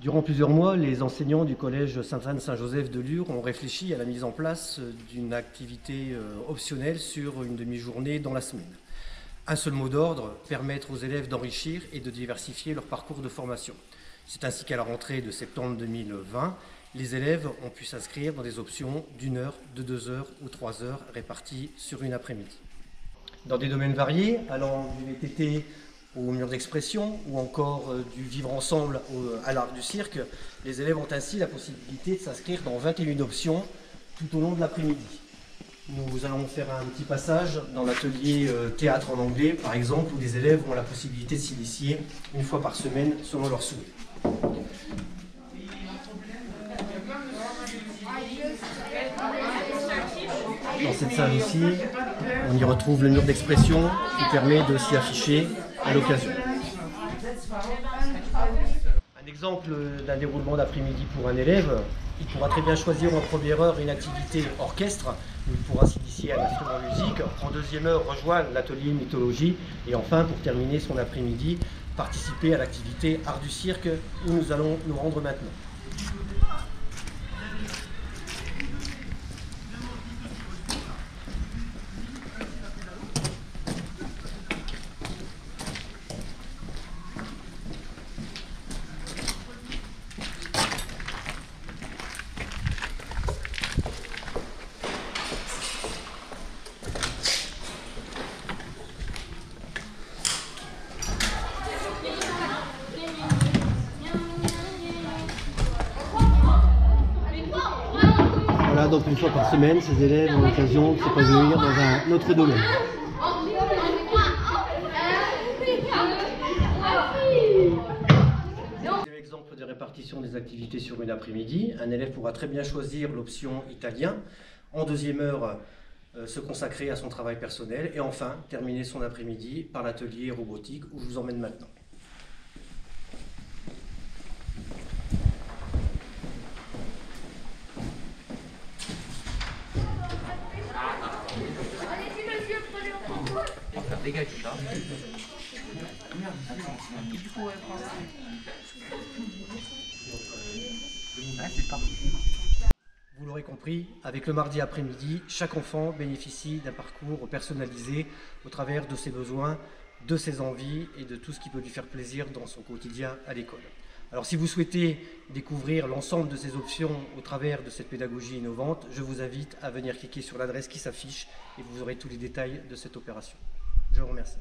Durant plusieurs mois, les enseignants du collège Sainte-Anne-Saint-Joseph de Lure ont réfléchi à la mise en place d'une activité optionnelle sur une demi-journée dans la semaine. Un seul mot d'ordre, permettre aux élèves d'enrichir et de diversifier leur parcours de formation. C'est ainsi qu'à la rentrée de septembre 2020, les élèves ont pu s'inscrire dans des options d'1 heure, de 2 heures ou 3 heures réparties sur une après-midi. Dans des domaines variés, allant du VTT au mur d'expression ou encore du vivre ensemble à l'art du cirque, les élèves ont ainsi la possibilité de s'inscrire dans 21 options tout au long de l'après-midi. Nous allons faire un petit passage dans l'atelier théâtre en anglais, par exemple, où les élèves ont la possibilité de s'initier une fois par semaine selon leurs souhaits. Dans cette salle ici, on y retrouve le mur d'expression qui permet de s'y afficher à l'occasion. Un exemple d'un déroulement d'après-midi pour un élève, il pourra très bien choisir en première heure une activité orchestre, où il pourra s'initier à l'instrument musique. En deuxième heure, rejoindre l'atelier mythologie et enfin, pour terminer son après-midi, participer à l'activité art du cirque où nous allons nous rendre maintenant. Voilà, donc une fois par semaine, ces élèves ont l'occasion de s'épanouir dans un autre domaine. Deuxième exemple de répartition des activités sur une après-midi, un élève pourra très bien choisir l'option italien. En deuxième heure, se consacrer à son travail personnel et enfin terminer son après-midi par l'atelier robotique où je vous emmène maintenant. Dégage ça. C'est parti. Vous l'aurez compris, avec le mardi après-midi, chaque enfant bénéficie d'un parcours personnalisé au travers de ses besoins, de ses envies et de tout ce qui peut lui faire plaisir dans son quotidien à l'école. Alors si vous souhaitez découvrir l'ensemble de ces options au travers de cette pédagogie innovante, je vous invite à venir cliquer sur l'adresse qui s'affiche et vous aurez tous les détails de cette opération. Je vous remercie.